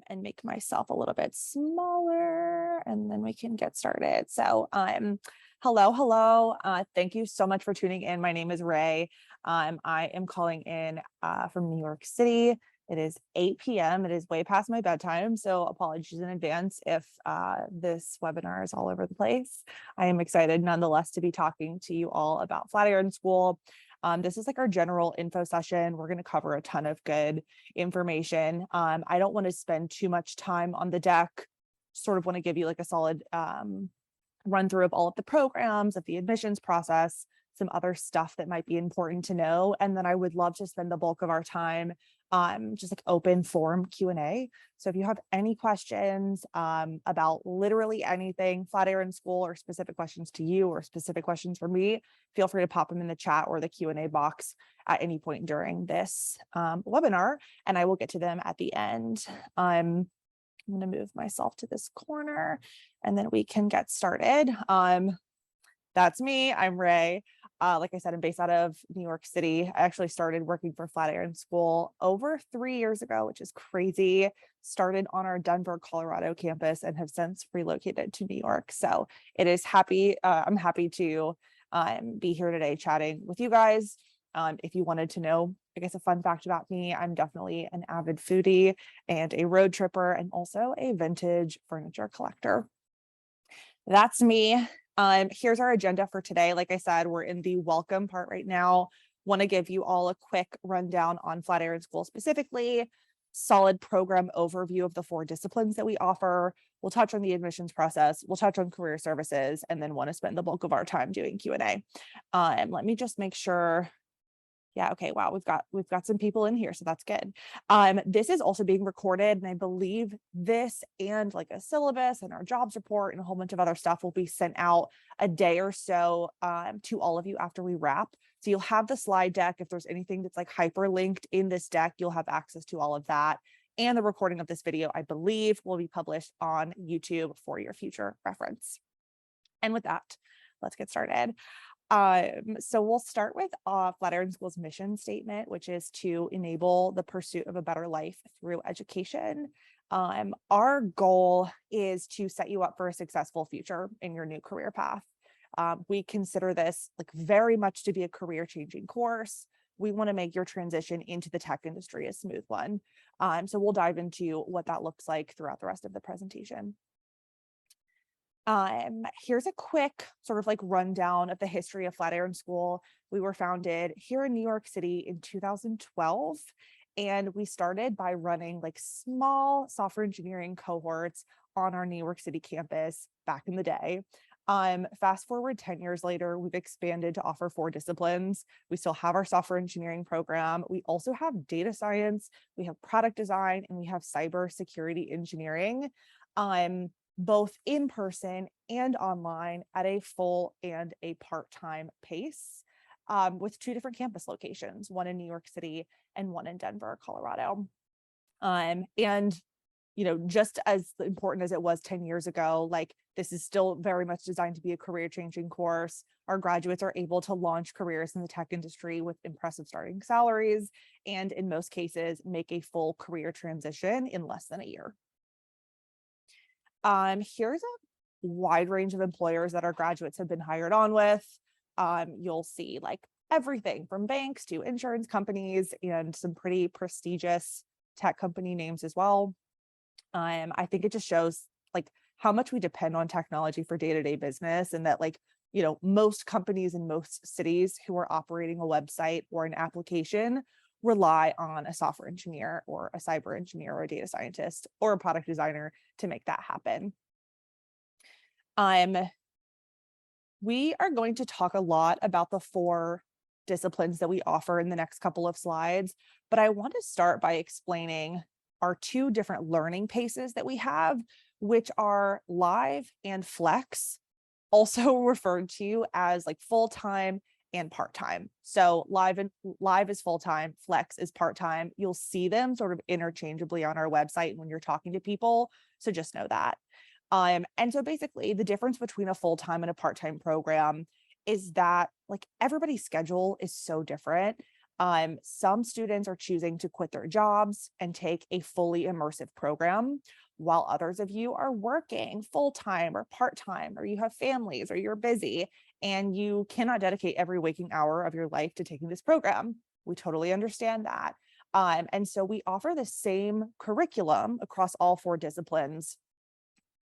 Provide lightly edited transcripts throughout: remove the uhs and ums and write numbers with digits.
and make myself a little bit smaller, and then we can get started. So, hello. Thank you so much for tuning in. My name is Ray. I am calling in from New York City. It is 8 p.m. It is way past my bedtime, so apologies in advance if this webinar is all over the place. I am excited nonetheless to be talking to you all about Flatiron School. This is like our general info session. We're going to cover a ton of good information. I don't want to spend too much time on the deck. Sort of want to give you like a solid run through of all of the programs, of the admissions process, some other stuff that might be important to know. And then I would love to spend the bulk of our time just like open forum Q&A. So if you have any questions about literally anything, Flatiron School, or specific questions to you or specific questions for me, feel free to pop them in the chat or the Q&A box at any point during this webinar, and I will get to them at the end. I'm going to move myself to this corner and then we can get started. That's me. I'm Ray. Like I said, I'm based out of New York City. I actually started working for Flatiron School over 3 years ago, which is crazy. Started on our Denver, Colorado campus and have since relocated to New York. So it is I'm happy to be here today chatting with you guys. If you wanted to know, I guess, a fun fact about me, I'm definitely an avid foodie and a road tripper and also a vintage furniture collector. That's me. Here's our agenda for today. Like I said, we're in the welcome part right now. Want to give you all a quick rundown on Flatiron School specifically, solid program overview of the 4 disciplines that we offer. We'll touch on the admissions process. We'll touch on career services, and then want to spend the bulk of our time doing Q&A. Let me just make sure. Yeah, okay, wow, we've got some people in here, so that's good. This is also being recorded, and I believe this and like a syllabus and our jobs report and a whole bunch of other stuff will be sent out a day or so to all of you after we wrap. So you'll have the slide deck. If there's anything that's like hyperlinked in this deck, you'll have access to all of that. And the recording of this video, I believe, will be published on YouTube for your future reference. And with that, let's get started. So we'll start with Flatiron School's mission statement, which is to enable the pursuit of a better life through education. Our goal is to set you up for a successful future in your new career path. We consider this like very much to be a career-changing course. We want to make your transition into the tech industry a smooth one. So we'll dive into what that looks like throughout the rest of the presentation. Here's a quick sort of like rundown of the history of Flatiron School. We were founded here in New York City in 2012, and we started by running like small software engineering cohorts on our New York City campus back in the day. Fast forward 10 years later, we've expanded to offer 4 disciplines. We still have our software engineering program. We also have data science, we have product design, and we have cybersecurity engineering. Both in person and online at a full and a part-time pace, with 2 different campus locations, one in New York City and one in Denver, Colorado. And, you know, just as important as it was 10 years ago, like this is still very much designed to be a career-changing course. Our graduates are able to launch careers in the tech industry with impressive starting salaries, and in most cases, make a full career transition in less than a year. Here's a wide range of employers that our graduates have been hired on with. You'll see like everything from banks to insurance companies and some pretty prestigious tech company names as well. I think it just shows like how much we depend on technology for day-to-day business, and that like, you know, most companies in most cities who are operating a website or an application rely on a software engineer or a cyber engineer or a data scientist or a product designer to make that happen. We are going to talk a lot about the 4 disciplines that we offer in the next couple of slides, but I want to start by explaining our 2 different learning paces that we have, which are live and flex, also referred to as like full-time and part-time. So live is full-time, flex is part-time. You'll see them sort of interchangeably on our website when you're talking to people. So just know that. And so basically the difference between a full-time and a part-time program is that like everybody's schedule is so different. Some students are choosing to quit their jobs and take a fully immersive program, while others of you are working full-time or part-time, or you have families, or you're busy, and you cannot dedicate every waking hour of your life to taking this program. We totally understand that. And so we offer the same curriculum across all 4 disciplines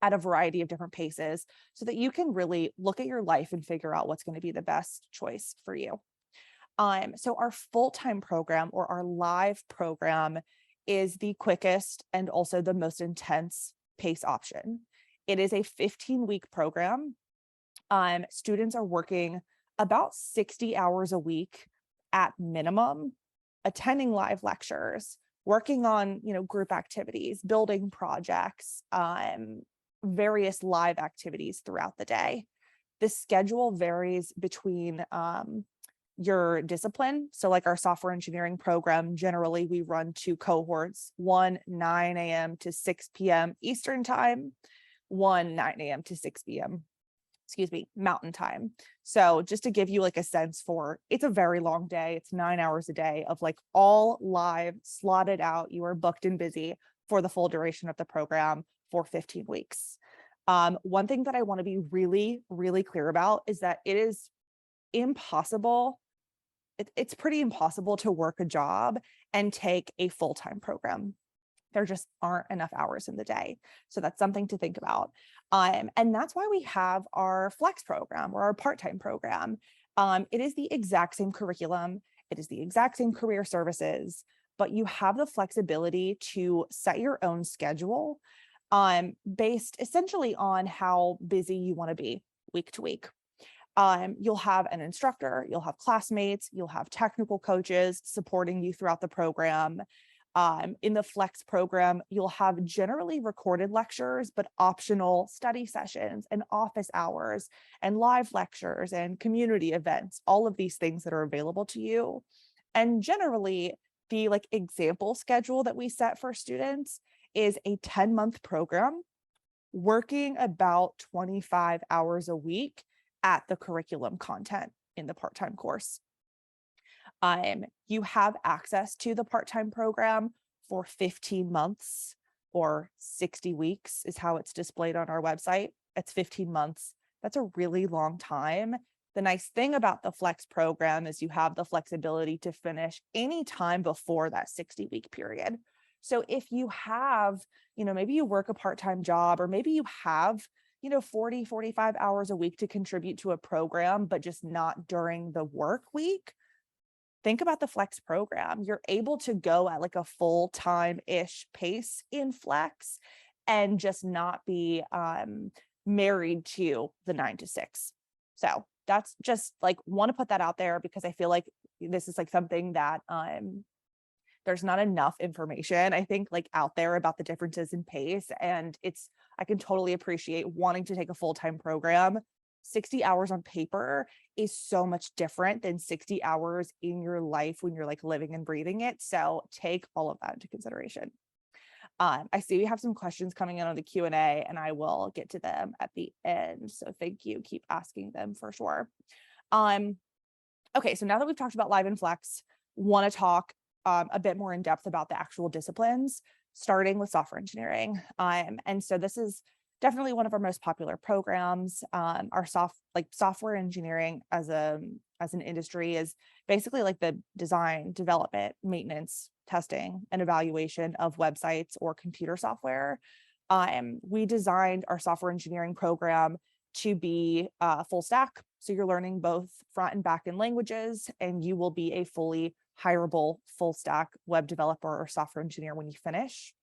at a variety of different paces so that you can really look at your life and figure out what's going to be the best choice for you. So our full-time program, or our live program, is the quickest and also the most intense pace option. It is a 15-week program. Students are working about 60 hours a week at minimum, attending live lectures, working on, group activities, building projects, various live activities throughout the day. The schedule varies between your discipline. So like our software engineering program, generally we run 2 cohorts, one 9 a.m. to 6 p.m. Eastern time, one 9 a.m. to 6 p.m. Mountain time. So just to give you like a sense for, it's a very long day. It's 9 hours a day of like all live, slotted out. You are booked and busy for the full duration of the program for 15 weeks. One thing that I want to be really, really clear about is that it is impossible. It's pretty impossible to work a job and take a full-time program. There just aren't enough hours in the day. So that's something to think about. And that's why we have our flex program, or our part-time program. It is the exact same curriculum. It is the exact same career services, but you have the flexibility to set your own schedule based essentially on how busy you want to be week to week. You'll have an instructor, you'll have classmates, you'll have technical coaches supporting you throughout the program. In the Flex program, you'll have generally recorded lectures, but optional study sessions and office hours and live lectures and community events, all of these things that are available to you. And generally, the example schedule that we set for students is a 10-month program working about 25 hours a week at the curriculum content in the part-time course. You have access to the part-time program for 15 months, or 60 weeks is how it's displayed on our website. It's 15 months. That's a really long time. The nice thing about the Flex program is you have the flexibility to finish any time before that 60-week period. So if you have, maybe you work a part-time job, or maybe you have 40, 45 hours a week to contribute to a program, but just not during the work week, think about the Flex program. You're able to go at a full-time-ish pace in Flex and just not be married to the 9 to 6. So that's just want to put that out there, because I feel like this is something that there's not enough information, I think, out there about the differences in pace. And I can totally appreciate wanting to take a full-time program. 60 hours on paper is so much different than 60 hours in your life when you're living and breathing it. So take all of that into consideration. I see we have some questions coming in on the Q&A, and I will get to them at the end. So thank you. Keep asking them for sure. Okay, so now that we've talked about Live and Flex, want to talk a bit more in depth about the actual disciplines, starting with software engineering. And so this is definitely one of our most popular programs. Our software engineering as an industry is basically the design, development, maintenance, testing, and evaluation of websites or computer software. We designed our software engineering program to be full stack. So you're learning both front and back end languages, and you will be a fully hireable full stack web developer or software engineer when you finish.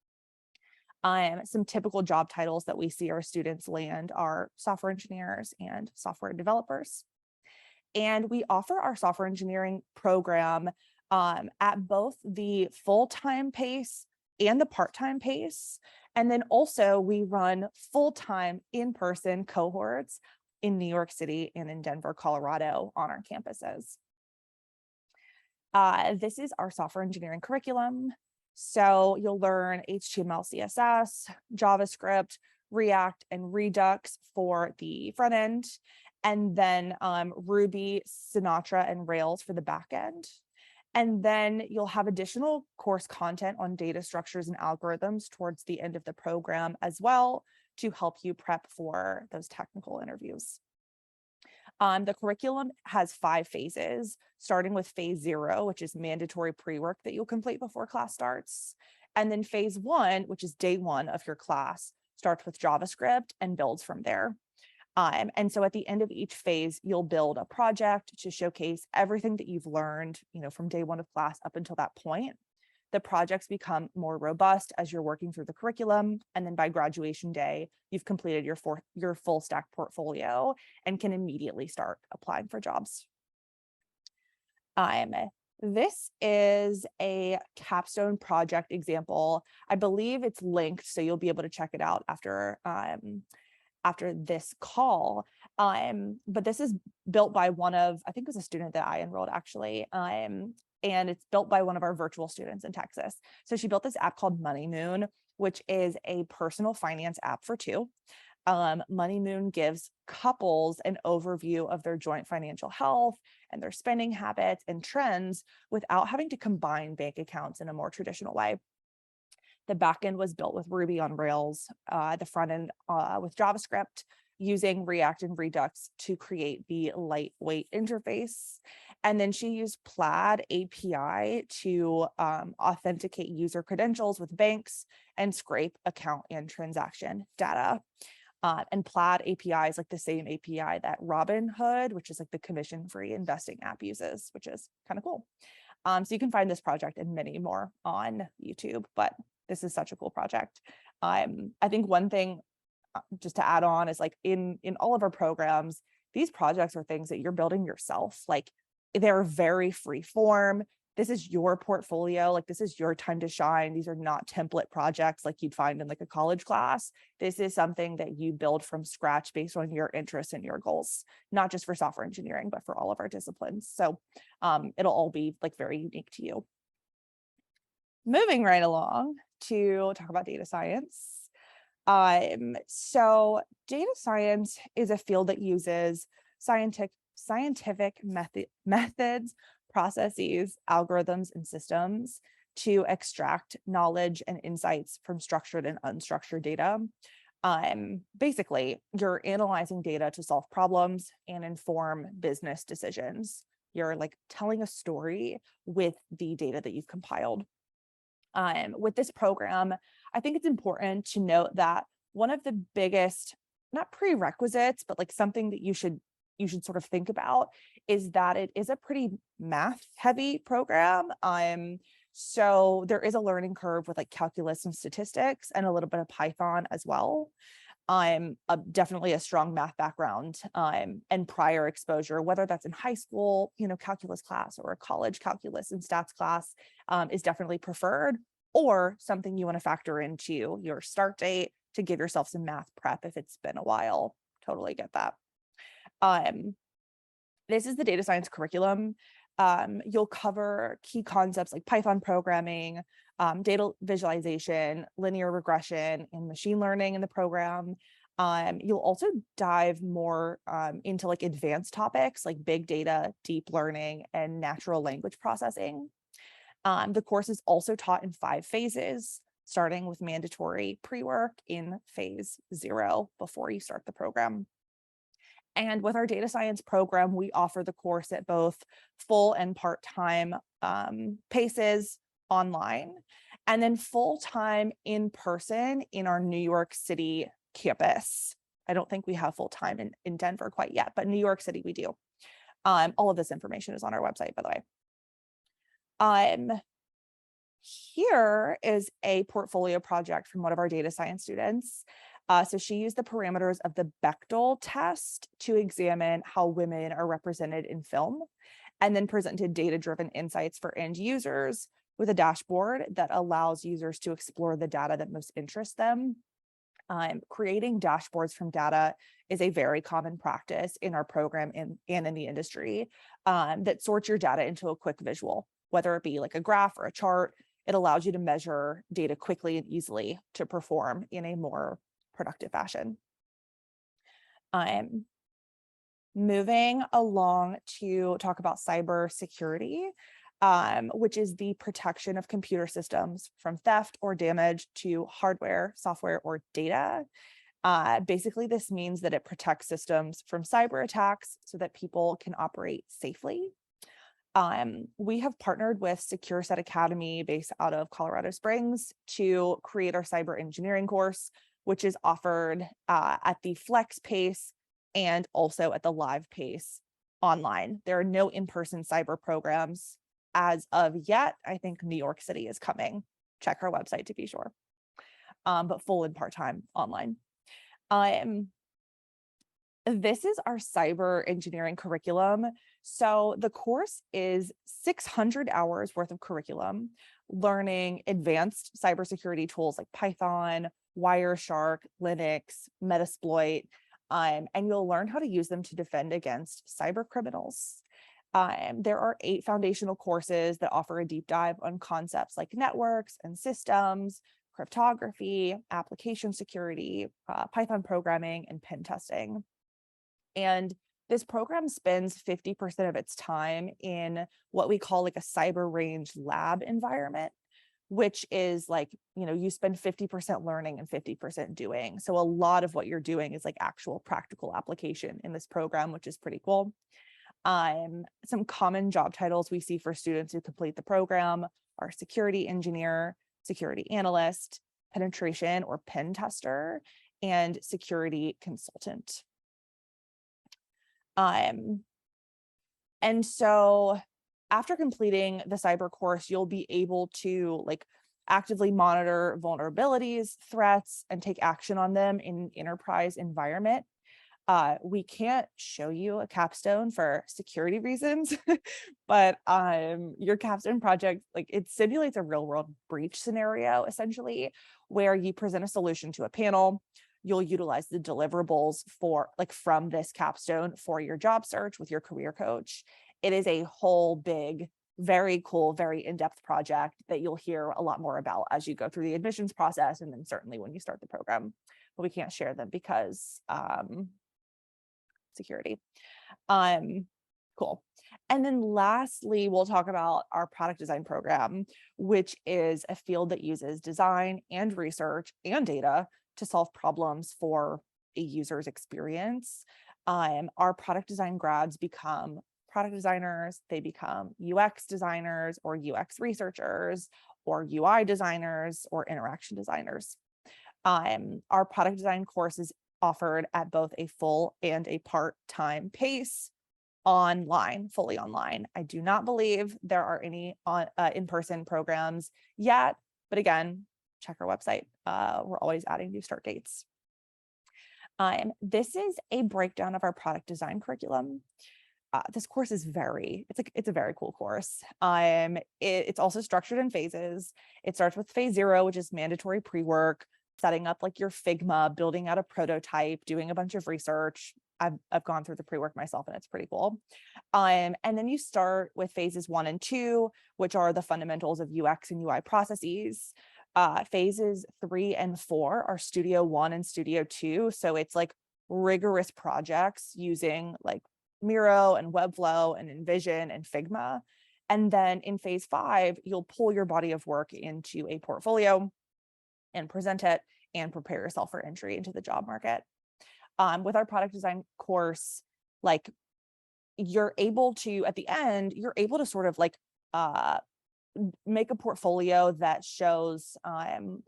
Some typical job titles that we see our students land are software engineers and software developers. And we offer our software engineering program at both the full-time pace and the part-time pace. And then also we run full-time in-person cohorts in New York City and in Denver, Colorado on our campuses. This is our software engineering curriculum. So you'll learn HTML, CSS, JavaScript, React, and Redux for the front end, and then Ruby, Sinatra, and Rails for the back end. And then you'll have additional course content on data structures and algorithms towards the end of the program as well to help you prep for those technical interviews. The curriculum has 5 phases, starting with phase 0, which is mandatory pre-work that you'll complete before class starts. And then phase 1, which is day 1 of your class, starts with JavaScript and builds from there. And so at the end of each phase, you'll build a project to showcase everything that you've learned, from day 1 of class up until that point. The projects become more robust as you're working through the curriculum. And then by graduation day, you've completed your full stack portfolio and can immediately start applying for jobs. This is a capstone project example. I believe it's linked, so you'll be able to check it out after this call. But this is built by I think it was a student that I enrolled actually. And it's built by one of our virtual students in Texas. So she built this app called Money Moon, which is a personal finance app for 2. Money Moon gives couples an overview of their joint financial health and their spending habits and trends without having to combine bank accounts in a more traditional way. The backend was built with Ruby on Rails, the front end with JavaScript, using React and Redux to create the lightweight interface. And then she used Plaid API to authenticate user credentials with banks and scrape account and transaction data. And Plaid API is like the same API that Robinhood, which is like the commission-free investing app, uses, which is kind of cool. So you can find this project and many more on YouTube, but this is such a cool project. I think one thing just to add on is like in all of our programs, these projects are things that you're building yourself. Like they're very free form. This is your portfolio. Like this is your time to shine. These are not template projects like you'd find in like a college class. This is something that you build from scratch based on your interests and your goals, not just for software engineering, but for all of our disciplines. So it'll all be like very unique to you. Moving right along to talk about data science. So data science is a field that uses scientific methods, processes, algorithms, and systems to extract knowledge and insights from structured and unstructured data. Basically, you're analyzing data to solve problems and inform business decisions. You're like telling a story with the data that you've compiled. With this program, I think it's important to note that one of the biggest, not prerequisites, but like something that you should sort of think about is that it is a pretty math heavy program. So there is a learning curve with like calculus and statistics and a little bit of Python as well. Definitely a strong math background and prior exposure, whether that's in high school, calculus class, or a college calculus and stats class is definitely preferred, or something you want to factor into your start date to give yourself some math prep if it's been a while. Totally get that. This is the data science curriculum. You'll cover key concepts like Python programming, data visualization, linear regression, and machine learning in the program. You'll also dive more into like advanced topics like big data, deep learning, and natural language processing. The course is also taught in 5 phases, starting with mandatory pre-work in phase 0 before you start the program. And with our data science program, we offer the course at both full and part-time paces online, and then full-time in person in our New York City campus. I don't think we have full-time in Denver quite yet, but New York City we do. All of this information is on our website, by the way. Here is a portfolio project from one of our data science students. So she used the parameters of the Bechdel test to examine how women are represented in film, and then presented data-driven insights for end users with a dashboard that allows users to explore the data that most interests them. Creating dashboards from data is a very common practice in our program and in the industry that sorts your data into a quick visual, whether it be like a graph or a chart. It allows you to measure data quickly and easily to perform in a more productive fashion. Moving along to talk about cybersecurity. which is the protection of computer systems from theft or damage to hardware, software, or data. Basically, this means that it protects systems from cyber attacks so that people can operate safely. We have partnered with Secure Set Academy based out of Colorado Springs to create our cyber engineering course, which is offered at the flex pace and also at the live pace online. There are no in-person cyber programs as of yet. I think New York City is coming. Check our website to be sure. But full and part-time online. This is our cyber engineering curriculum. So the course is 600 hours worth of curriculum, learning advanced cybersecurity tools like Python, Wireshark, Linux, Metasploit, and you'll learn how to use them to defend against cyber criminals. There are 8 foundational courses that offer a deep dive on concepts like networks and systems, cryptography, application security, Python programming, and pen testing. And this program spends 50% of its time in what we call like a cyber range lab environment, which is like, you spend 50% learning and 50% doing. So a lot of what you're doing is like actual practical application in this program, which is pretty cool. Some common job titles we see for students who complete the program are security engineer, security analyst, penetration or pen tester, and security consultant. And so after completing the cyber course, you'll be able to like actively monitor vulnerabilities, threats, and take action on them in an enterprise environment. We can't show you a capstone for security reasons, but your capstone project, like it simulates a real world breach scenario, essentially, where you present a solution to a panel. You'll utilize the deliverables from this capstone for your job search with your career coach. It is a whole big, very cool, very in-depth project that you'll hear a lot more about as you go through the admissions process, and then certainly when you start the program. But we can't share them because security. Cool. And then lastly, we'll talk about our product design program, which is a field that uses design and research and data to solve problems for a user's experience. Our product design grads become product designers, they become UX designers or UX researchers or UI designers or interaction designers. Our product design course is offered at both a full and a part-time pace online, fully online. I do not believe there are any in-person programs yet, but again, check our website. We're always adding new start dates. This is a breakdown of our product design curriculum. This course is it's a very cool course. It's also structured in phases. It starts with phase 0, which is mandatory pre-work, setting up like your Figma, building out a prototype, doing a bunch of research. I've gone through the pre-work myself and it's pretty cool. And then you start with phases 1 and 2, which are the fundamentals of UX and UI processes. Phases 3 and 4 are Studio 1 and Studio 2. So it's like rigorous projects using like Miro and Webflow and InVision and Figma. And then in phase 5, you'll pull your body of work into a portfolio and present it and prepare yourself for entry into the job market. With our product design course, like you're able to, at the end, you're able to sort of like make a portfolio that shows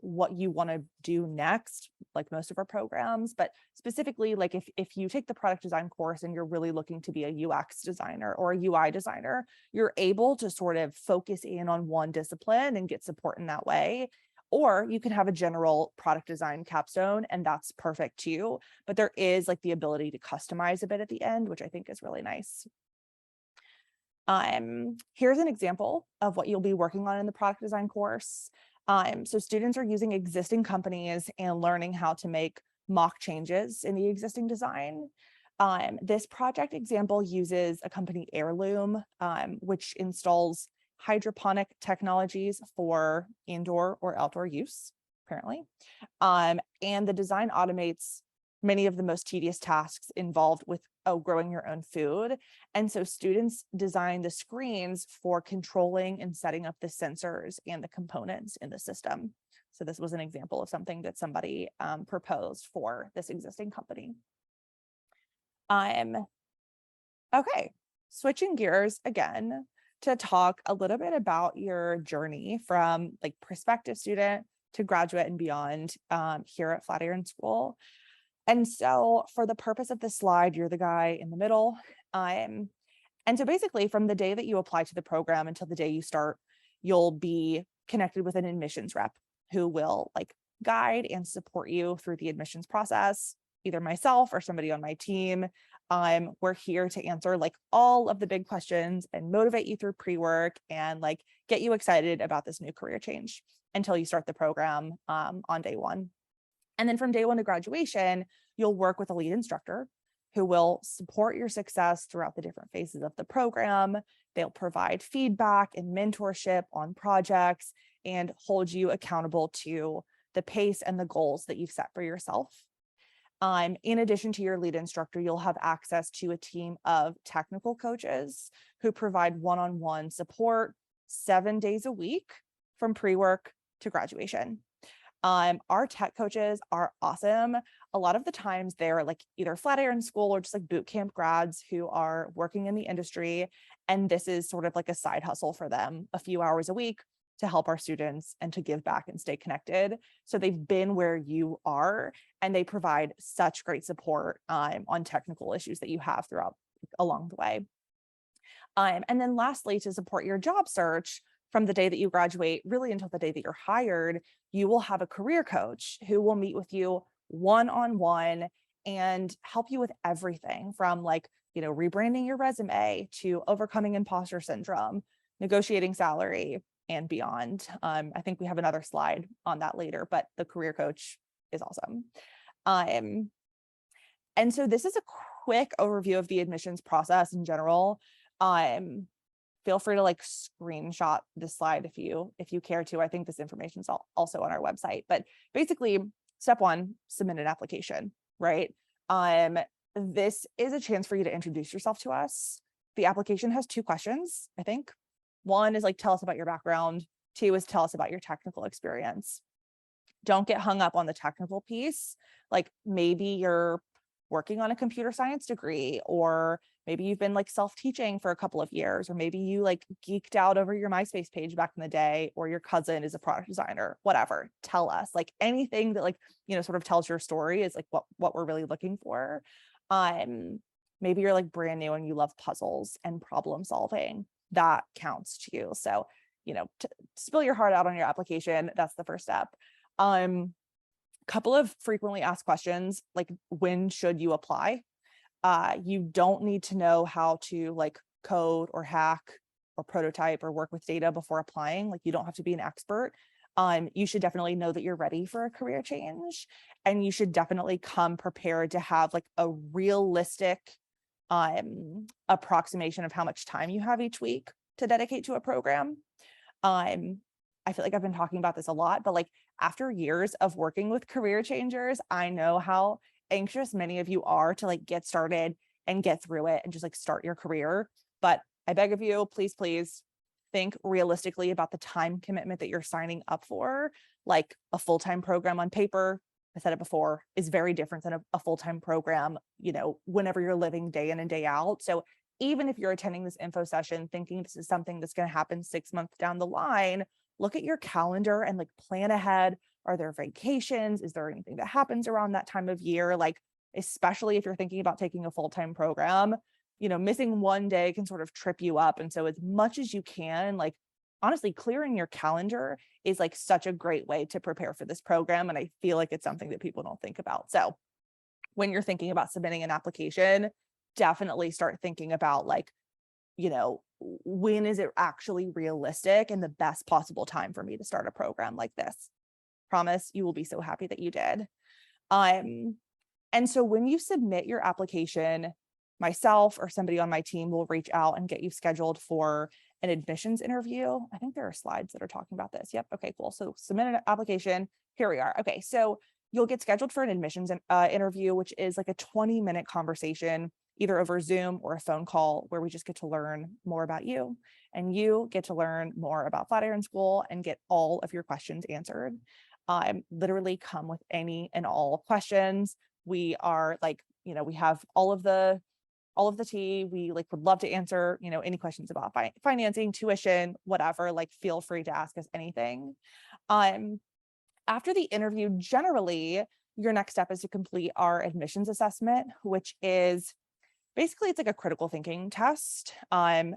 what you want to do next, like most of our programs. But specifically, like if you take the product design course and you're really looking to be a UX designer or a UI designer, you're able to sort of focus in on one discipline and get support in that way. Or you can have a general product design capstone, and that's perfect too. But there is like the ability to customize a bit at the end, which I think is really nice. Here's an example of what you'll be working on in the product design course. So students are using existing companies and learning how to make mock changes in the existing design. This project example uses a company Heirloom, which installs hydroponic technologies for indoor or outdoor use, apparently. And the design automates many of the most tedious tasks involved with growing your own food. And so students design the screens for controlling and setting up the sensors and the components in the system. So this was an example of something that somebody proposed for this existing company. Okay, switching gears again to talk a little bit about your journey from like prospective student to graduate and beyond here at Flatiron School. And so for the purpose of this slide, you're the guy in the middle. And so basically from the day that you apply to the program until the day you start, you'll be connected with an admissions rep who will like guide and support you through the admissions process, either myself or somebody on my team. We're here to answer like all of the big questions and motivate you through pre-work and like get you excited about this new career change until you start the program on day one. And then from day one to graduation, you'll work with a lead instructor who will support your success throughout the different phases of the program. They'll provide feedback and mentorship on projects and hold you accountable to the pace and the goals that you've set for yourself. In addition to your lead instructor, you'll have access to a team of technical coaches who provide one-on-one support 7 days a week from pre-work to graduation. Our tech coaches are awesome. A lot of the times they're like either Flatiron School or just like boot camp grads who are working in the industry. And this is sort of like a side hustle for them, a few hours a week to help our students and to give back and stay connected. So they've been where you are and they provide such great support on technical issues that you have throughout along the way. And then lastly, to support your job search from the day that you graduate, really until the day that you're hired, you will have a career coach who will meet with you one-on-one and help you with everything from like, rebranding your resume to overcoming imposter syndrome, negotiating salary, and beyond. I think we have another slide on that later, but the career coach is awesome. And so this is a quick overview of the admissions process in general. Feel free to like screenshot this slide if you care to. I think this information is also on our website, but basically step one, submit an application, right? This is a chance for you to introduce yourself to us. The application has 2 questions, I think. One is like, tell us about your background. 2 is tell us about your technical experience. Don't get hung up on the technical piece. Like maybe you're working on a computer science degree, or maybe you've been like self-teaching for a couple of years, or maybe you like geeked out over your MySpace page back in the day, or your cousin is a product designer, whatever. Tell us like anything that like, sort of tells your story is like what we're really looking for. Maybe you're like brand new and you love puzzles and problem solving. That counts too. So, to spill your heart out on your application, that's the first step. Couple of frequently asked questions, like when should you apply? You don't need to know how to like code or hack or prototype or work with data before applying. Like you don't have to be an expert. You should definitely know that you're ready for a career change, and you should definitely come prepared to have like a realistic approximation of how much time you have each week to dedicate to a program. I feel like I've been talking about this a lot, but like after years of working with career changers, I know how anxious many of you are to like get started and get through it and just like start your career. But I beg of you, please, please think realistically about the time commitment that you're signing up for. Like a full-time program on paper, I said it before, is very different than a full-time program, whenever you're living day in and day out. So even if you're attending this info session thinking this is something that's going to happen 6 months down the line, look at your calendar and like plan ahead. Are there vacations? Is there anything that happens around that time of year? Like, especially if you're thinking about taking a full-time program, missing one day can sort of trip you up. And so as much as you can, like, honestly, clearing your calendar is like such a great way to prepare for this program. And I feel like it's something that people don't think about. So when you're thinking about submitting an application, definitely start thinking about like, when is it actually realistic and the best possible time for me to start a program like this? Promise you will be so happy that you did. And so when you submit your application, myself or somebody on my team will reach out and get you scheduled for an admissions interview. I think there are slides that are talking about this. Yep. Okay, cool. So submit an application. Here we are. Okay. So you'll get scheduled for an admissions interview, which is like a 20-minute conversation, either over Zoom or a phone call, where we just get to learn more about you, and you get to learn more about Flatiron School and get all of your questions answered. Literally come with any and all questions. We are like, we have all of the tea. We like would love to answer, any questions about financing, tuition, whatever. Like, feel free to ask us anything. After the interview, generally, your next step is to complete our admissions assessment, which is basically, it's like a critical thinking test.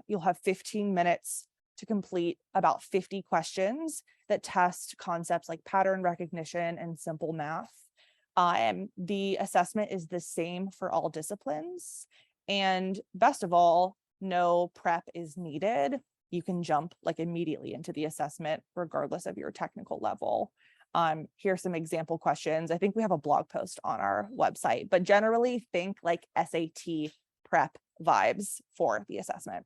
You'll have 15 minutes to complete about 50 questions that test concepts like pattern recognition and simple math. The assessment is the same for all disciplines. And best of all, no prep is needed. You can jump like immediately into the assessment, regardless of your technical level. Here's some example questions. I think we have a blog post on our website, but generally think like SAT prep vibes for the assessment.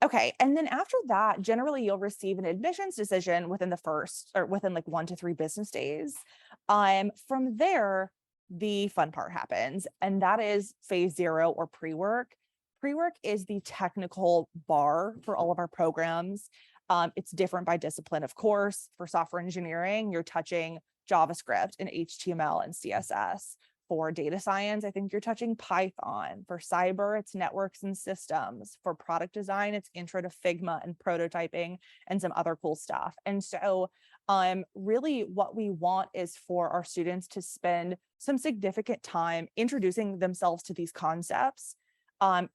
Okay, and then after that, generally you'll receive an admissions decision within like 1 to 3 business days. From there, the fun part happens, and that is phase 0 or pre-work. Pre-work is the technical bar for all of our programs. It's different by discipline, of course. For software engineering, you're touching JavaScript and HTML and CSS. For data science, I think you're touching Python. For cyber, it's networks and systems. For product design, it's intro to Figma and prototyping and some other cool stuff. And so really what we want is for our students to spend some significant time introducing themselves to these concepts,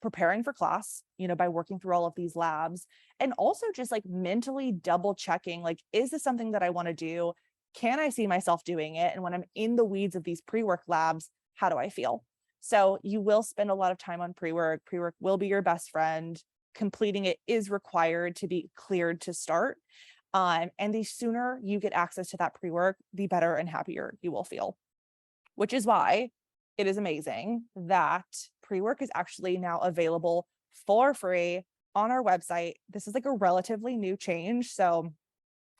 preparing for class, by working through all of these labs, and also just like mentally double checking, like, is this something that I want to do? Can I see myself doing it? And when I'm in the weeds of these pre-work labs, how do I feel? So you will spend a lot of time on pre-work. Pre-work will be your best friend. Completing it is required to be cleared to start. And the sooner you get access to that pre-work, the better and happier you will feel, which is why it is amazing that pre-work is actually now available for free on our website. This is like a relatively new change, so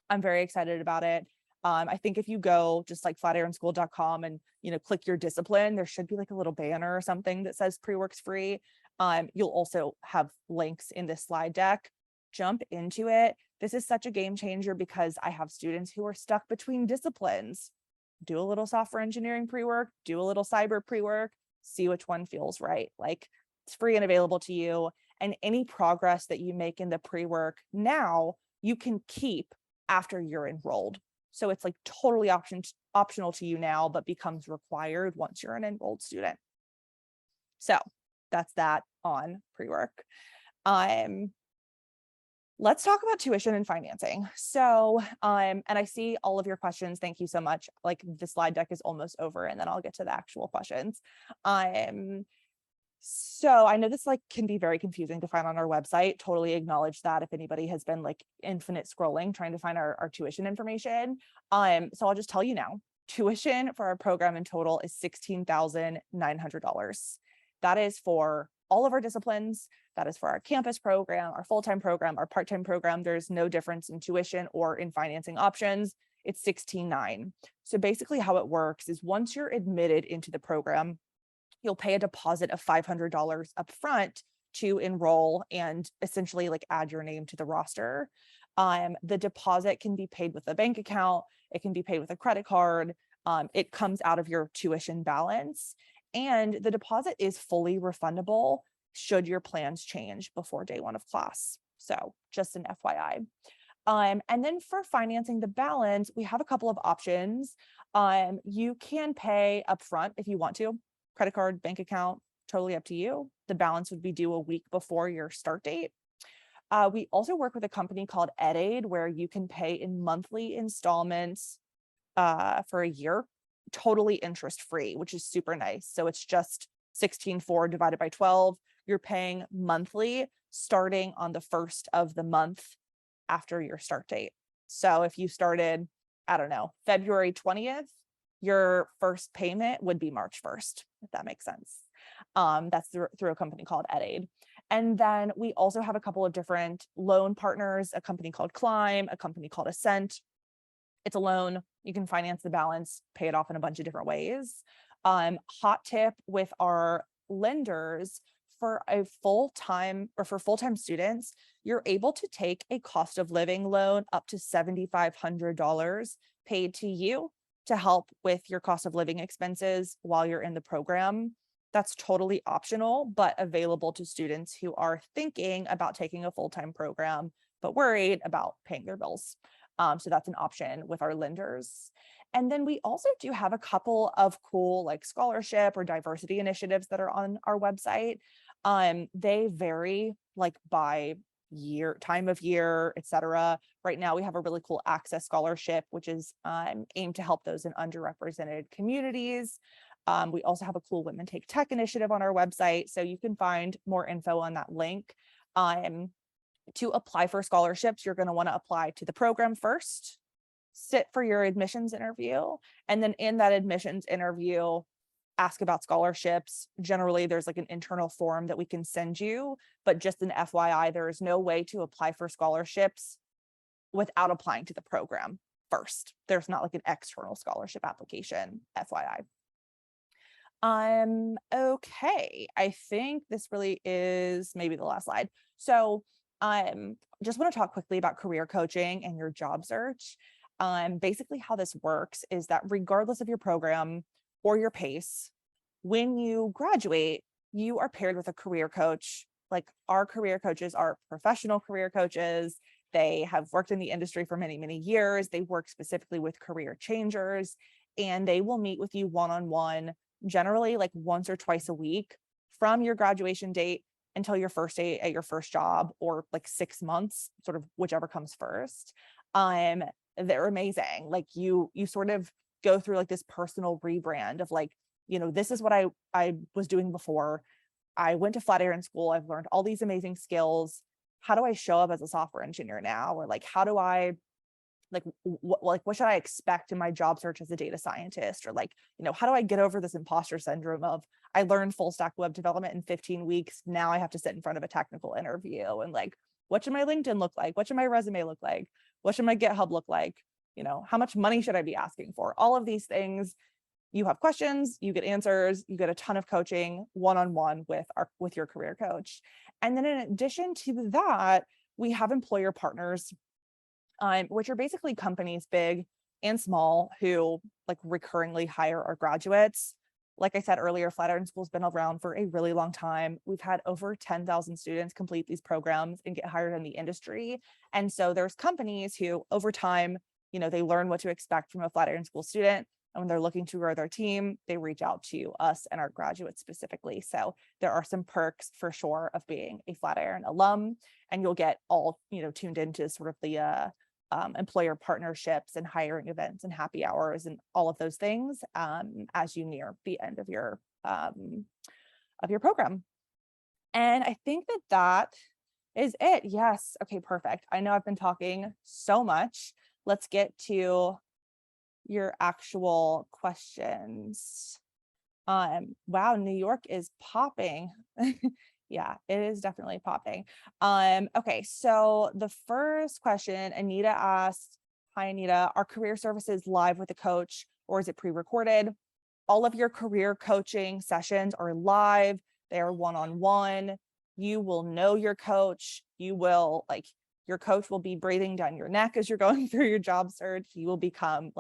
I'm very excited about it. I think if you go just like flatironschool.com and, click your discipline, there should be like a little banner or something that says pre-work's free. You'll also have links in this slide deck. Jump into it. This is such a game changer because I have students who are stuck between disciplines. Do a little software engineering pre-work, do a little cyber pre-work, see which one feels right. Like, it's free and available to you. And any progress that you make in the pre-work now, you can keep after you're enrolled. So it's like totally optional to you now, but becomes required once you're an enrolled student. So that's that on pre-work. Let's talk about tuition and financing. So, and I see all of your questions. Thank you so much. Like, the slide deck is almost over, and then I'll get to the actual questions. So I know this can be very confusing to find on our website. Totally acknowledge that if anybody has been infinite scrolling trying to find our tuition information. So I'll just tell you now, tuition for our program in total is $16,900. That is for all of our disciplines. That is for our campus program, our full-time program, our part-time program. There's no difference in tuition or in financing options. It's $16,900. So basically how it works is once you're admitted into the program, you'll pay a deposit of $500 up front to enroll and essentially add your name to the roster. The deposit can be paid with a bank account. It can be paid with a credit card. It comes out of your tuition balance, and the deposit is fully refundable should your plans change before day 1 of class. So just an FYI. And then for financing the balance, we have a couple of options. You can pay upfront if you want to. Credit card, bank account, totally up to you. The balance would be due a week before your start date. We also work with a company called EdAid, where you can pay in monthly installments for a year, totally interest-free, which is super nice. So it's just 16,400 divided by 12. You're paying monthly starting on the first of the month after your start date. So if you started, I don't know, February 20th, your first payment would be March 1st, if that makes sense. That's through a company called EdAid. And then we also have a couple of different loan partners, a company called Climb, a company called Ascent. It's a loan. You can finance the balance, pay it off in a bunch of different ways. Hot tip with our lenders, for full-time students, you're able to take a cost of living loan up to $7,500 paid to you to help with your cost of living expenses while you're in the program. That's totally optional, but available to students who are thinking about taking a full-time program, but worried about paying their bills. So that's an option with our lenders. And then we also do have a couple of cool like scholarship or diversity initiatives that are on our website. They vary like by year, time of year, etc. Right now we have a really cool Access Scholarship, which is aimed to help those in underrepresented communities. We also have a cool Women Take Tech initiative on our website, so you can find more info on that link. To apply for scholarships, you're going to want to apply to the program first, sit for your admissions interview, and then in that admissions interview, ask about scholarships. Generally, there's like an internal form that we can send you, but just an FYI, there is no way to apply for scholarships without applying to the program first. There's not like an external scholarship application, FYI. Okay, I think this really is maybe the last slide. So just want to talk quickly about career coaching and your job search. Basically how this works is that regardless of your program or your pace, when you graduate, you are paired with a career coach. Like our career coaches are professional career coaches. They have worked in the industry for many, many years. They work specifically with career changers, and they will meet with you one-on-one, generally like once or twice a week from your graduation date until your first day at your first job, or like 6 months, sort of whichever comes first. They're amazing. Like you sort of go through like this personal rebrand of like, this is what I was doing before. I went to Flatiron School. I've learned all these amazing skills. How do I show up as a software engineer now? Or like, how do I what should I expect in my job search as a data scientist? Or like, how do I get over this imposter syndrome of I learned full stack web development in 15 weeks. Now I have to sit in front of a technical interview, and like, what should my LinkedIn look like? What should my resume look like? What should my GitHub look like? How much money should I be asking for? All of these things, you have questions, you get answers, you get a ton of coaching one-on-one with your career coach. And then in addition to that, we have employer partners, which are basically companies big and small who like recurringly hire our graduates. Like I said earlier, Flatiron School's been around for a really long time. We've had over 10,000 students complete these programs and get hired in the industry. And so there's companies who over time, they learn what to expect from a Flatiron School student. And when they're looking to grow their team, they reach out to us and our graduates specifically. So there are some perks for sure of being a Flatiron alum, and you'll get all, tuned into sort of the employer partnerships and hiring events and happy hours and all of those things as you near the end of your program. And I think that is it. Yes. Okay, perfect. I know I've been talking so much. Let's get to your actual questions. Wow, New York is popping. Yeah, it is definitely popping. Okay, so the first question, Anita asked, hi Anita, are career services live with a coach or is it pre-recorded? All of your career coaching sessions are live. They are one-on-one. You will know your coach. Your coach will be breathing down your neck as you're going through your job search. You will become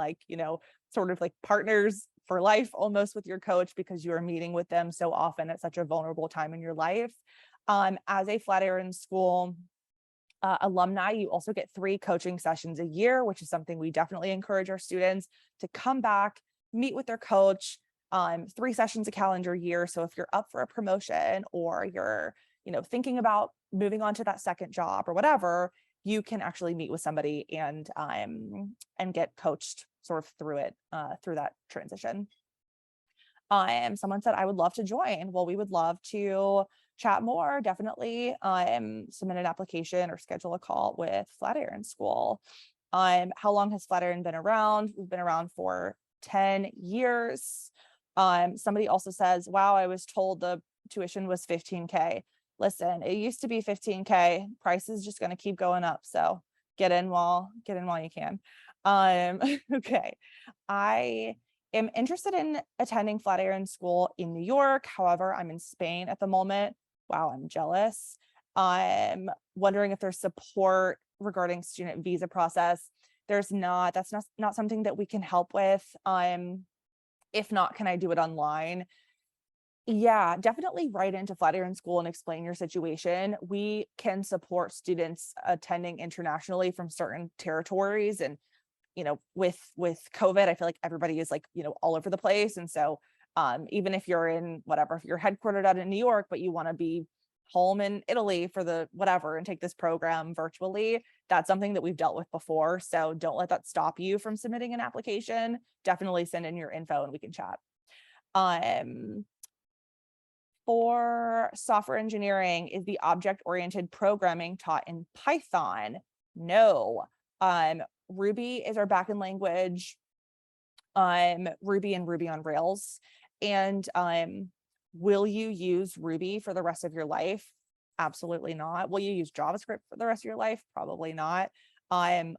sort of like partners for life almost with your coach, because you are meeting with them so often at such a vulnerable time in your life. As a Flatiron School alumni, you also get 3 coaching sessions a year, which is something we definitely encourage our students to come back, meet with their coach, 3 sessions a calendar year. So if you're up for a promotion or you're, thinking about moving on to that second job or whatever, you can actually meet with somebody and get coached sort of through it, through that transition. Someone said, I would love to join. Well, we would love to chat more. Definitely submit an application or schedule a call with Flatiron School. How long has Flatiron been around? We've been around for 10 years. Somebody also says, wow, I was told the tuition was $15K. Listen, it used to be $15K. Price is just going to keep going up. So get in while you can. Okay. I am interested in attending Flatiron School in New York. However, I'm in Spain at the moment. Wow, I'm jealous. I'm wondering if there's support regarding student visa process. There's not, that's not something that we can help with. If not, can I do it online? Yeah, definitely write into Flatiron School and explain your situation. We can support students attending internationally from certain territories, and with COVID, I feel like everybody is like, all over the place. And so even if you're in whatever, if you're headquartered out in New York, but you want to be home in Italy for the whatever and take this program virtually, that's something that we've dealt with before. So don't let that stop you from submitting an application. Definitely send in your info and we can chat. Um, for software engineering, is the object-oriented programming taught in Python? No. Ruby is our backend language. Ruby and Ruby on Rails. And will you use Ruby for the rest of your life? Absolutely not. Will you use JavaScript for the rest of your life? Probably not.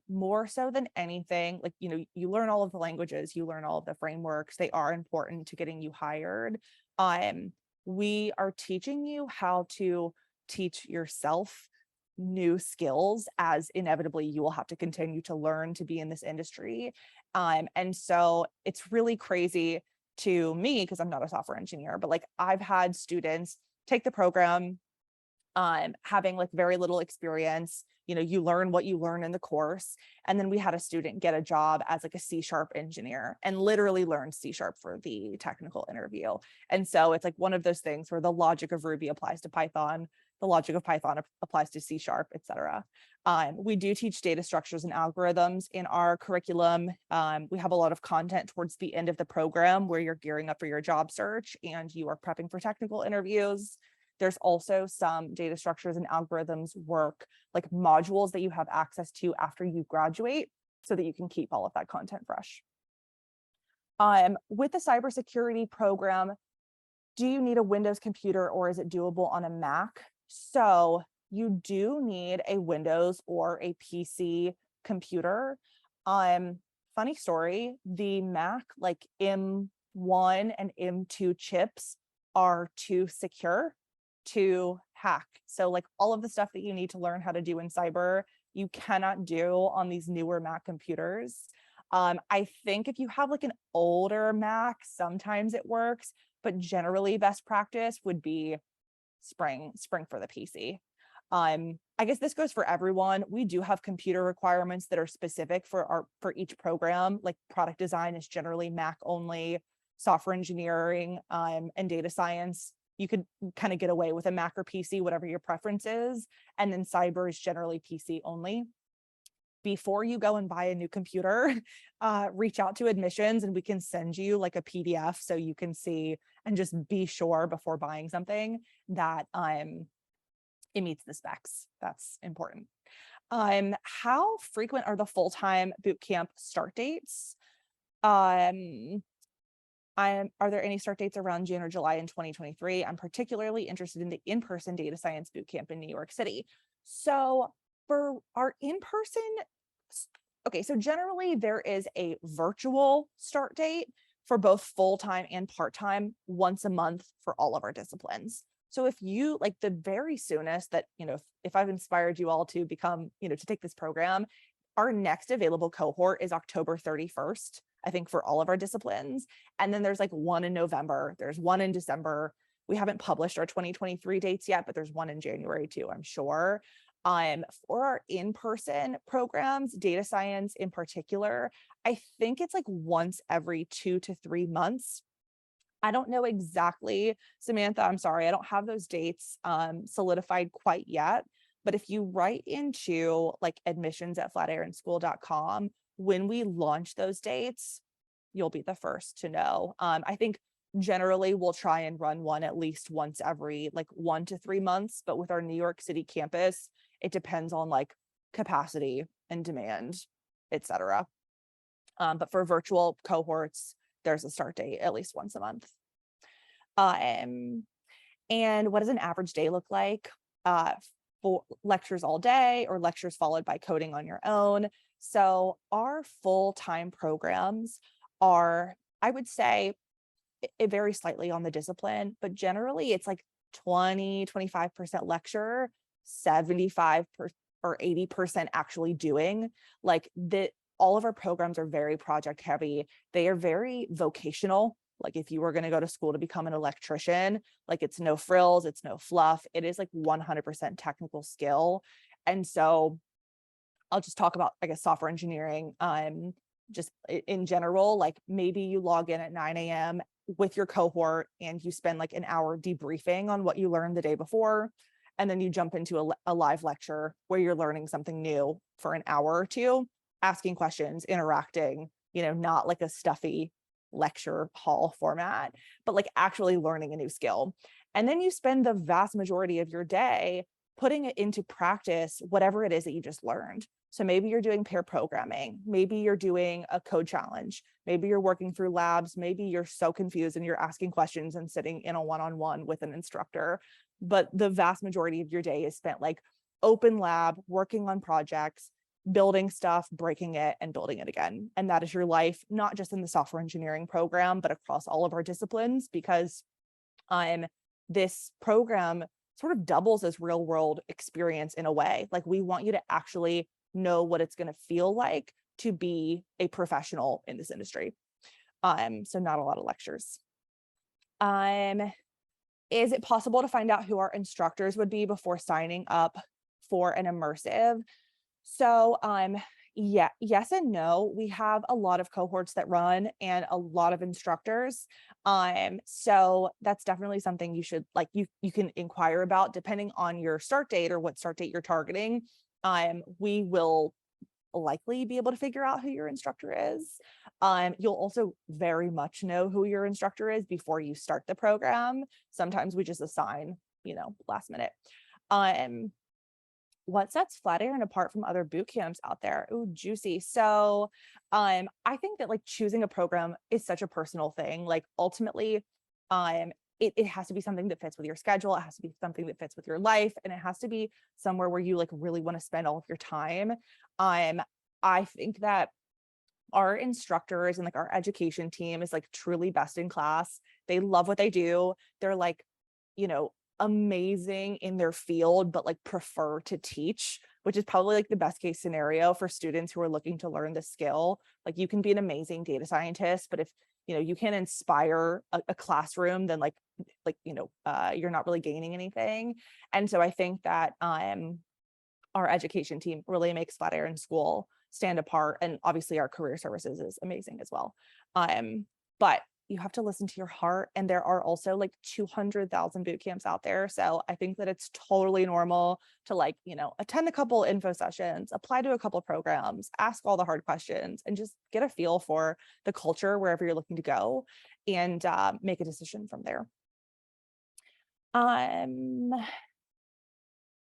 More so than anything, like, you learn all of the languages, you learn all of the frameworks. They are important to getting you hired. We are teaching you how to teach yourself new skills, as inevitably you will have to continue to learn to be in this industry. And so it's really crazy to me, because I'm not a software engineer, but like I've had students take the program, having like very little experience. You learn what you learn in the course. And then we had a student get a job as like a C# engineer and literally learn C# for the technical interview. And so it's like one of those things where the logic of Ruby applies to Python, the logic of Python applies to C#, etc. We do teach data structures and algorithms in our curriculum. We have a lot of content towards the end of the program where you're gearing up for your job search and you are prepping for technical interviews. There's also some data structures and algorithms work, like modules that you have access to after you graduate, so that you can keep all of that content fresh. With the cybersecurity program, do you need a Windows computer or is it doable on a Mac? So you do need a Windows or a PC computer. Funny story, the Mac like M1 and M2 chips are too secure to hack. So like all of the stuff that you need to learn how to do in cyber, you cannot do on these newer Mac computers. I think if you have like an older Mac, sometimes it works, but generally best practice would be spring for the PC. I guess this goes for everyone. We do have computer requirements that are specific for each program. Like product design is generally Mac only, software engineering and data science, you could kind of get away with a Mac or PC, whatever your preference is. And then cyber is generally PC only. Before you go and buy a new computer, reach out to admissions and we can send you like a PDF so you can see and just be sure before buying something that it meets the specs. That's important. How frequent are the full-time bootcamp start dates? Are there any start dates around June or July in 2023? I'm particularly interested in the in-person data science bootcamp in New York City. So for our in-person, okay, so generally there is a virtual start date for both full-time and part-time once a month for all of our disciplines. So if you like the very soonest that, if I've inspired you all to become, to take this program, our next available cohort is October 31st, I think, for all of our disciplines. And then there's like one in November, there's one in December. We haven't published our 2023 dates yet, but there's one in January too, I'm sure. For our in-person programs, data science in particular, I think it's like once every 2 to 3 months. I don't know exactly, Samantha, I'm sorry, I don't have those dates solidified quite yet. But if you write into like admissions@flatironschool.com, when we launch those dates, you'll be the first to know. I think generally we'll try and run one at least once every like 1 to 3 months, but with our New York City campus, it depends on like capacity and demand, etc. But for virtual cohorts, there's a start date at least once a month. And what does an average day look like lectures all day or lectures followed by coding on your own. So our full-time programs are, I would say, it varies slightly on the discipline, but generally it's like 20-25% lecture, 75% or 80% actually doing. Like all of our programs are very project heavy. They are very vocational. Like if you were going to go to school to become an electrician, like it's no frills, it's no fluff. It is like 100% technical skill. And so I'll just talk about, I guess, software engineering. Just in general, like maybe you log in at 9 a.m. with your cohort and you spend like an hour debriefing on what you learned the day before. And then you jump into a live lecture where you're learning something new for an hour or two, asking questions, interacting, not like a stuffy lecture hall format, but like actually learning a new skill. And then you spend the vast majority of your day putting it into practice, whatever it is that you just learned. So maybe you're doing pair programming, maybe you're doing a code challenge, maybe you're working through labs, maybe you're so confused and you're asking questions and sitting in a one-on-one with an instructor. But the vast majority of your day is spent like open lab, working on projects, building stuff, breaking it, and building it again. And that is your life, not just in the software engineering program, but across all of our disciplines, because this program sort of doubles as real world experience in a way. Like we want you to actually know what it's going to feel like to be a professional in this industry. So not a lot of lectures. Is it possible to find out who our instructors would be before signing up for an immersive? So yeah, yes and no. We have a lot of cohorts that run and a lot of instructors. So that's definitely something you should you can inquire about depending on your start date or what start date you're targeting. We will likely be able to figure out who your instructor is. You'll also very much know who your instructor is before you start the program. Sometimes we just assign, last minute. What sets Flatiron apart from other boot camps out there? Ooh, juicy. So I think that like choosing a program is such a personal thing. Like ultimately, it has to be something that fits with your schedule. It has to be something that fits with your life. And it has to be somewhere where you like really want to spend all of your time. I think that our instructors and like our education team is like truly best in class. They love what they do. They're like, amazing in their field, but like prefer to teach, which is probably like the best case scenario for students who are looking to learn the skill. Like you can be an amazing data scientist, but if you can't inspire a classroom, then you're not really gaining anything. And so I think that our education team really makes Flatiron School stand apart, and obviously our career services is amazing as well. But you have to listen to your heart, and there are also like 200,000 boot camps out there. So I think that it's totally normal to attend a couple info sessions, apply to a couple programs, ask all the hard questions, and just get a feel for the culture wherever you're looking to go, and make a decision from there.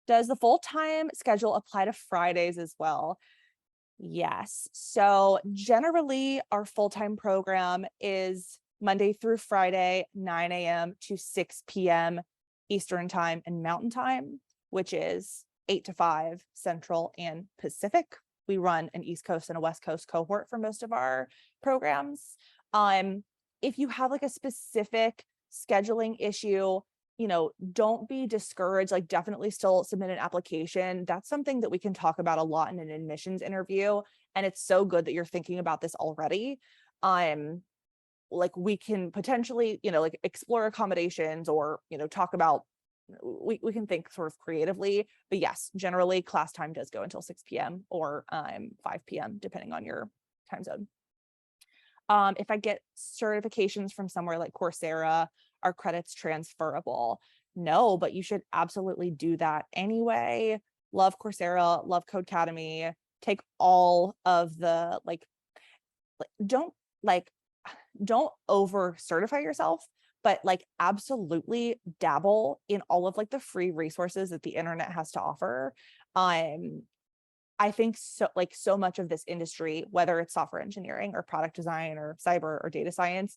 Does the full-time schedule apply to Fridays as well? Yes. So generally our full-time program is Monday through Friday, 9 a.m. to 6 p.m. Eastern time and Mountain time, which is 8 to 5 Central and Pacific. We run an East Coast and a West Coast cohort for most of our programs. If you have like a specific scheduling issue, don't be discouraged. Like definitely still submit an application. That's something that we can talk about a lot in an admissions interview. And it's so good that you're thinking about this already. Like we can potentially, explore accommodations or, talk about, we can think sort of creatively, but yes, generally class time does go until 6 p.m. or 5 p.m. depending on your time zone. If I get certifications from somewhere like Coursera, are credits transferable? No, but you should absolutely do that anyway. Love Coursera, love Codecademy. Take all of the don't over certify yourself, but absolutely dabble in all of the free resources that the internet has to offer. I think so much of this industry, whether it's software engineering or product design or cyber or data science,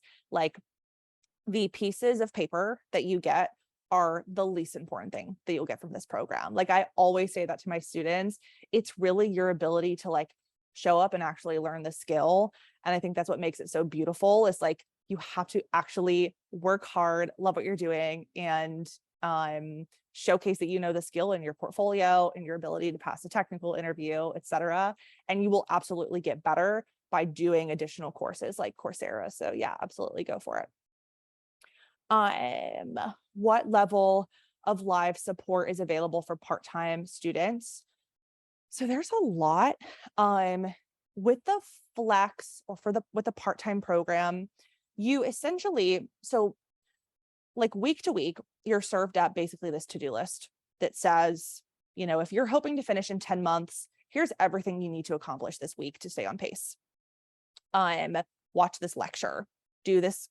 the pieces of paper that you get are the least important thing that you'll get from this program. Like I always say that to my students, it's really your ability to like show up and actually learn the skill. And I think that's what makes it so beautiful, is like you have to actually work hard, love what you're doing, and showcase that you know the skill in your portfolio and your ability to pass a technical interview, et cetera. And you will absolutely get better by doing additional courses like Coursera. So yeah, absolutely go for it. What level of live support is available for part-time students? So there's a lot. With the flex, or with the part-time program, you essentially, so like week to week, you're served up basically this to-do list that says, if you're hoping to finish in 10 months, here's everything you need to accomplish this week to stay on pace. Watch this lecture, do this,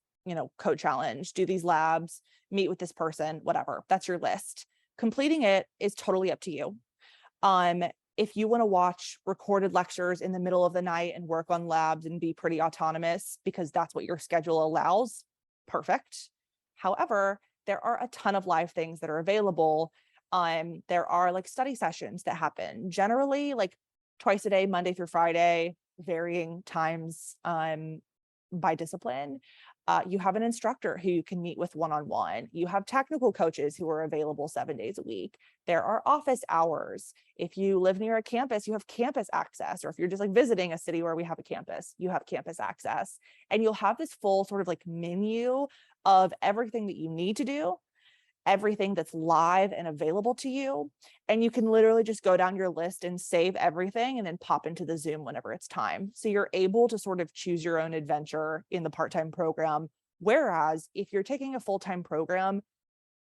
code challenge, do these labs, meet with this person, whatever. That's your list. Completing it is totally up to you. If you want to watch recorded lectures in the middle of the night and work on labs and be pretty autonomous because that's what your schedule allows, perfect. However, there are a ton of live things that are available. There are like study sessions that happen generally like twice a day, Monday through Friday, varying times by discipline. You have an instructor who you can meet with one-on-one. You have technical coaches who are available 7 days a week. There are office hours. If you live near a campus, you have campus access. Or if you're just like visiting a city where we have a campus, you have campus access. And you'll have this full sort of like menu of everything that you need to do, everything that's live and available to you. And you can literally just go down your list and save everything and then pop into the Zoom whenever it's time. So you're able to sort of choose your own adventure in the part-time program. Whereas if you're taking a full-time program,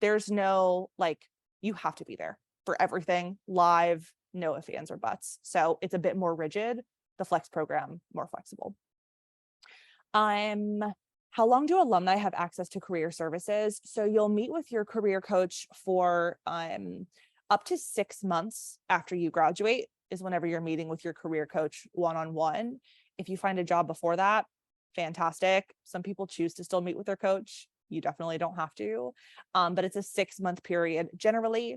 there's no, like, you have to be there for everything live, no ifs, ands, or buts. So it's a bit more rigid. The flex program, more flexible. How long do alumni have access to career services? So you'll meet with your career coach for up to 6 months after you graduate is whenever you're meeting with your career coach one-on-one. If you find a job before that, fantastic. Some people choose to still meet with their coach. You definitely don't have to, but it's a 6-month period generally.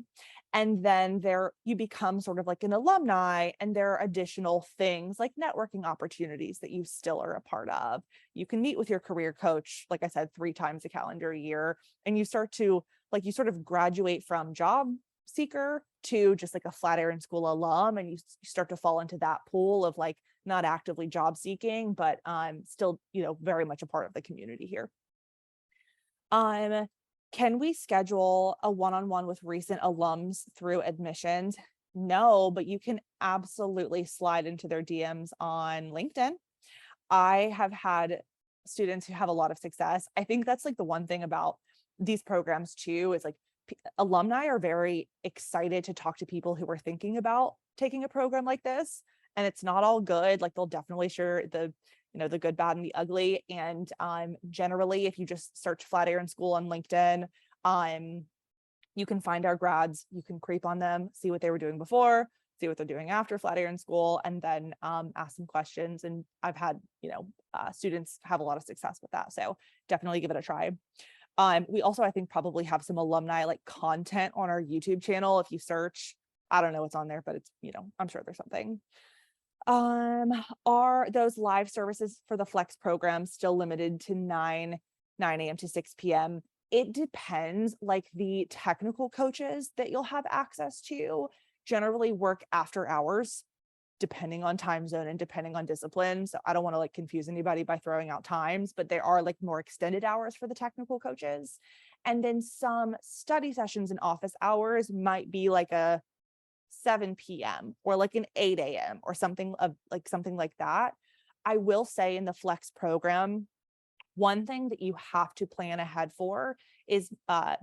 And then you become sort of like an alumni, and there are additional things like networking opportunities that you still are a part of. You can meet with your career coach, like I said, 3 times a calendar year, and you start to you sort of graduate from job seeker to just like a Flatiron School alum, and you start to fall into that pool of like not actively job seeking, but still, very much a part of the community here. Can we schedule a one-on-one with recent alums through admissions? No, but you can absolutely slide into their DMs on LinkedIn. I have had students who have a lot of success. I think that's like the one thing about these programs too, is like alumni are very excited to talk to people who are thinking about taking a program like this. And it's not all good. Like they'll definitely share the good, bad, and the ugly. And generally, if you just search Flatiron School on LinkedIn, you can find our grads, you can creep on them, see what they were doing before, see what they're doing after Flatiron School, and then ask some questions. And I've had, students have a lot of success with that. So definitely give it a try. We also, I think, probably have some alumni like content on our YouTube channel. If you search, I don't know what's on there, but it's, I'm sure there's something. Are those live services for the flex program still limited to 9 a.m. to 6 p.m.? It depends. Like the technical coaches that you'll have access to generally work after hours, depending on time zone and depending on discipline. So I don't want to like confuse anybody by throwing out times, but there are like more extended hours for the technical coaches. And then some study sessions and office hours might be like a 7 p.m. or like an 8 a.m. or something like that. I will say in the flex program, one thing that you have to plan ahead for is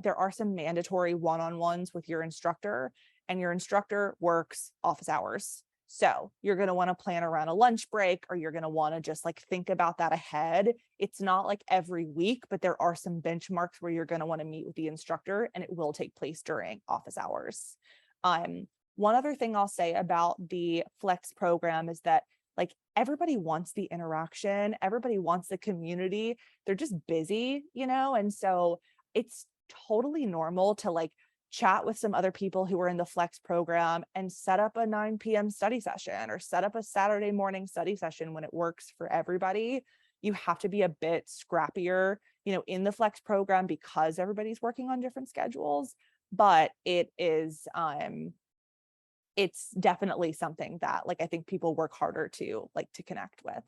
there are some mandatory one-on-ones with your instructor, and your instructor works office hours. So you're going to want to plan around a lunch break, or you're going to want to just like think about that ahead. It's not like every week, but there are some benchmarks where you're going to want to meet with the instructor, and it will take place during office hours. One other thing I'll say about the flex program is that like everybody wants the interaction, everybody wants the community. They're just busy, and so it's totally normal to like chat with some other people who are in the Flex program and set up a 9 p.m. study session or set up a Saturday morning study session when it works for everybody. You have to be a bit scrappier, in the Flex program because everybody's working on different schedules, but it's definitely something that like I think people work harder to like to connect with.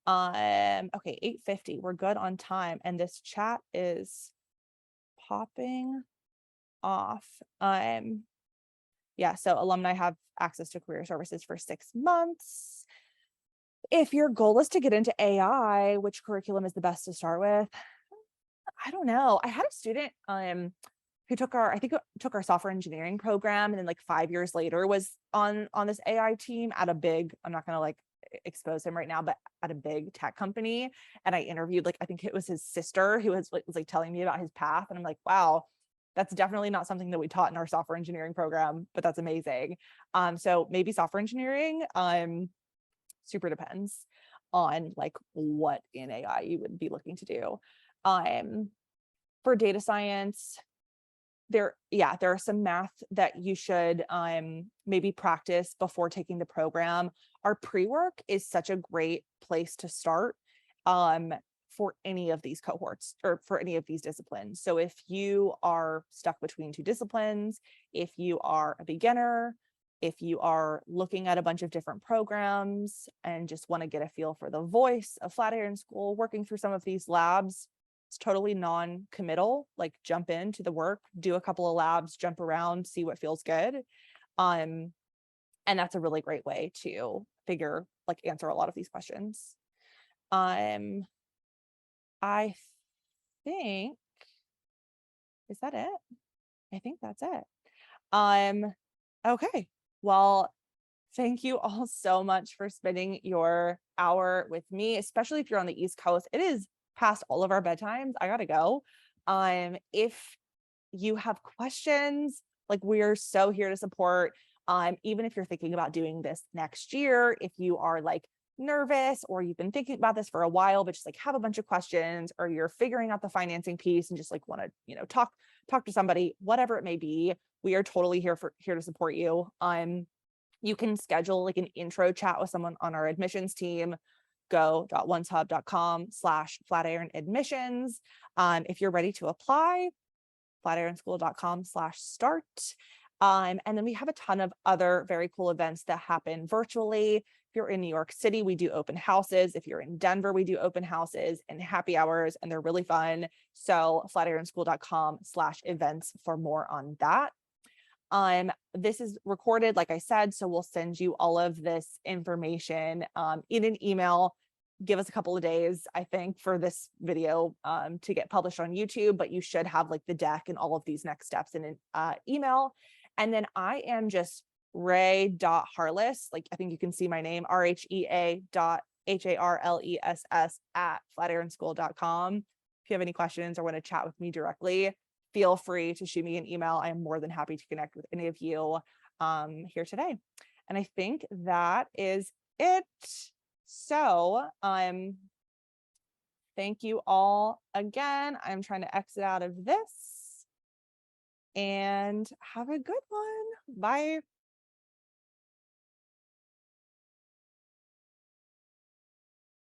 Okay, 8:50, we're good on time, and this chat is popping off. Yeah, so alumni have access to career services for 6 months. If your goal is to get into AI, which curriculum is the best to start with? I don't know. I had a student who took our software engineering program, and then like 5 years later was on this AI team at a big, I'm not gonna like expose him right now, but at a big tech company. And I interviewed, like, I think it was his sister who was like telling me about his path. And I'm like, wow, that's definitely not something that we taught in our software engineering program, but that's amazing. So maybe software engineering, super depends on like what in AI you would be looking to do. For data science, there are some math that you should maybe practice before taking the program. Our pre-work is such a great place to start for any of these cohorts or for any of these disciplines. So if you are stuck between two disciplines, if you are a beginner, if you are looking at a bunch of different programs and just want to get a feel for the voice of Flatiron School, working through some of these labs, it's totally non-committal, like jump into the work, do a couple of labs, jump around, see what feels good. And that's a really great way to answer a lot of these questions. I think, is that it? I think that's it. Okay. Well, thank you all so much for spending your hour with me, especially if you're on the East Coast. It is past all of our bedtimes. I gotta go. If you have questions, like we're so here to support. Even if you're thinking about doing this next year, if you are like nervous or you've been thinking about this for a while, but just like have a bunch of questions, or you're figuring out the financing piece and just like want to, talk to somebody, whatever it may be, we are totally here to support you. You can schedule like an intro chat with someone on our admissions team. go.oneshub.com/Flatiron admissions. If you're ready to apply, flatironschool.com/start. And then we have a ton of other very cool events that happen virtually. If you're in New York City, we do open houses. If you're in Denver, we do open houses and happy hours, and they're really fun. So flatironschool.com/events for more on that. This is recorded, like I said, so we'll send you all of this information in an email. Give us a couple of days, I think, for this video to get published on YouTube, but you should have like the deck and all of these next steps in an email. And then I am just ray.harless, like I think you can see my name, RHEA.HARLESS@flatironschool.com. If you have any questions or want to chat with me directly, feel free to shoot me an email. I am more than happy to connect with any of you here today. And I think that is it. So thank you all again. I'm trying to exit out of this, and have a good one. Bye.